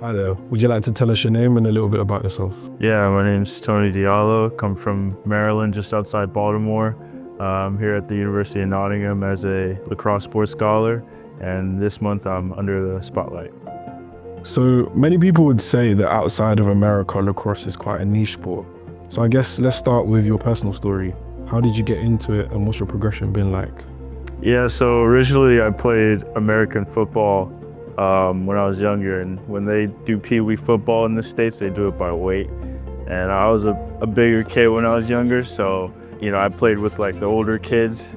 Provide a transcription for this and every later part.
Hi there. Would you like to tell us your name and a little bit about yourself? Yeah, my name's Tony Diallo. Come from Maryland, just outside Baltimore. I'm here at the University of Nottingham as a lacrosse sports scholar, and this month I'm under the spotlight. So many people would say that outside of America, lacrosse is quite a niche sport. So I guess let's start with your personal story. How did you get into it and what's your progression been like? Yeah, so originally I played American football when I was younger, and when they do Pee Wee football in the States, they do it by weight. And I was a bigger kid when I was younger, so I played with like the older kids.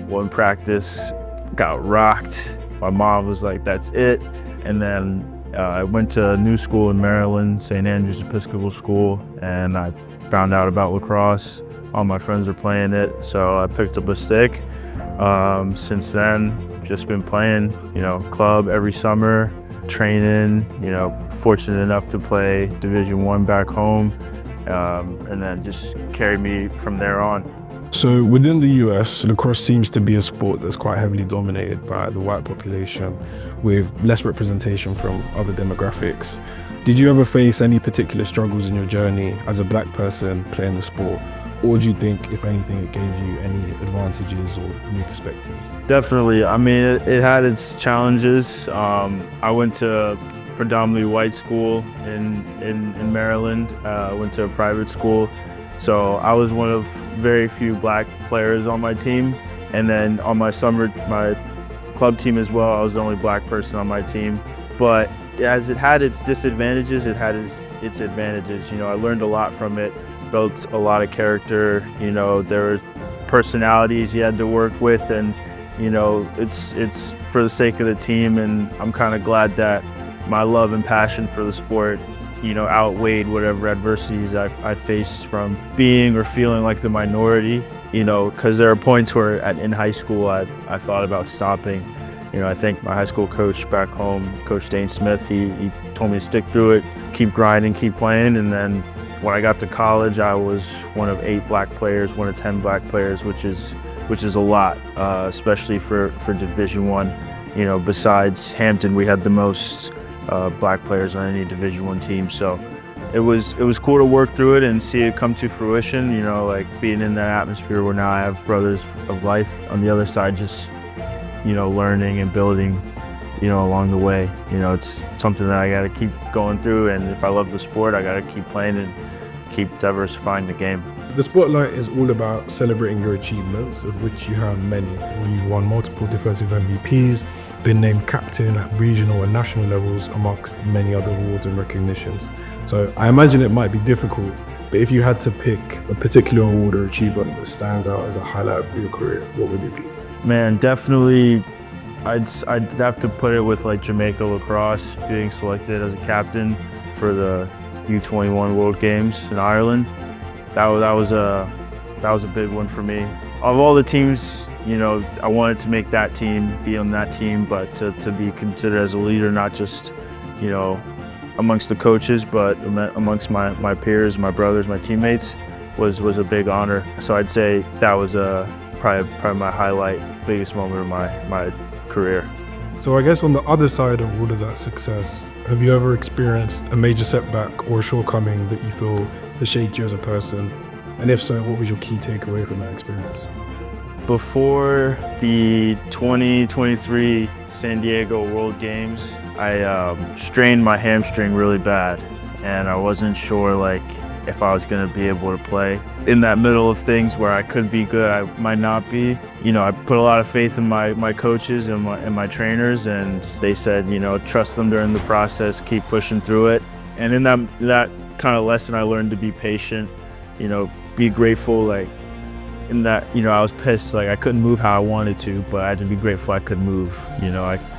One practice, got rocked. My mom was like, that's it. And then I went to a new school in Maryland, St. Andrew's Episcopal School, and I found out about lacrosse. All my friends were playing it, so I picked up a stick. Since then, just been playing, club every summer, training, fortunate enough to play Division I back home, and then just carried me from there on. So within the US, lacrosse seems to be a sport that's quite heavily dominated by the white population with less representation from other demographics. Did you ever face any particular struggles in your journey as a black person playing the sport? Or do you think, if anything, it gave you any advantages or new perspectives? Definitely. I mean, it had its challenges. I went to predominantly white school in Maryland. I went to a private school. So I was one of very few black players on my team. And then on my club team as well, I was the only black person on my team. But as it had its disadvantages, it had its advantages. I learned a lot from it. Built a lot of character. There were personalities you had to work with, and it's for the sake of the team. And I'm kind of glad that my love and passion for the sport outweighed whatever adversities I faced from being or feeling like the minority. Because there are points where in high school I thought about stopping. I think my high school coach back home, Coach Dane Smith, he told me to stick through it, keep grinding, keep playing. And then when I got to college, I was one of 8 black players, one of 10 black players, which is a lot, especially for Division I. Besides Hampton, we had the most black players on any Division I team. So it was cool to work through it and see it come to fruition. Like being in that atmosphere where now I have brothers of life on the other side, just learning and building along the way. It's something that I got to keep going through, and if I love the sport, I got to keep playing and keep diversifying the game. The Spotlight is all about celebrating your achievements, of which you have many. You've won multiple defensive MVPs, been named captain at regional and national levels, amongst many other awards and recognitions. So I imagine it might be difficult, but if you had to pick a particular award or achievement that stands out as a highlight of your career, what would it be? Man, definitely. I'd have to put it with like Jamaica Lacrosse, being selected as a captain for the U21 World Games in Ireland. That was a big one for me. Of all the teams, I wanted to make that team, be on that team, but to be considered as a leader, not just amongst the coaches, but amongst my peers, my brothers, my teammates, was a big honor. So I'd say that was probably my highlight, biggest moment of my career. So I guess on the other side of all of that success, have you ever experienced a major setback or a shortcoming that you feel has shaped you as a person? And if so, what was your key takeaway from that experience? Before the 2023 San Diego World Games, I strained my hamstring really bad, and I wasn't sure if I was going to be able to play. In that middle of things where I could be good, I might not be. I put a lot of faith in my coaches and my trainers, and they said, trust them during the process, keep pushing through it. And in that kind of lesson, I learned to be patient, be grateful. In that, I was pissed, I couldn't move how I wanted to, but I had to be grateful I could move.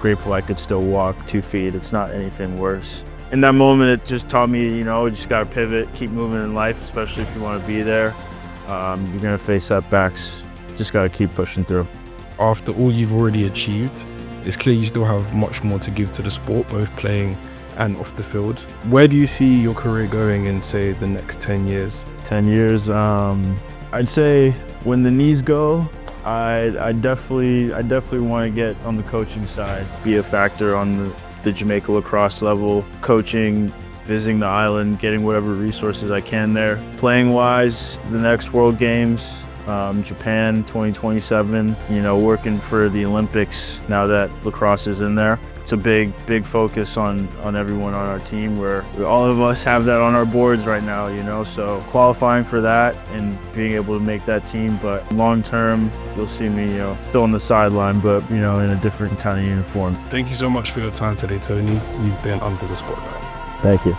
Grateful I could still walk 2 feet. It's not anything worse. In that moment, it just taught me, you just got to pivot, keep moving in life, especially if you want to be there. You're going to face setbacks. Just got to keep pushing through. After all you've already achieved, it's clear you still have much more to give to the sport, both playing and off the field. Where do you see your career going in, say, the next 10 years? 10 years, I'd say when the knees go, I definitely want to get on the coaching side, be a factor on the Jamaica lacrosse level, coaching, visiting the island, getting whatever resources I can there. Playing wise, the next World Games, Japan 2027, working for the Olympics now that lacrosse is in there. It's a big focus on everyone on our team, where all of us have that on our boards right now, so qualifying for that and being able to make that team. But long term, you'll see me, still on the sideline, but, in a different kind of uniform. Thank you so much for your time today, Tony. You've been under the spotlight. Thank you.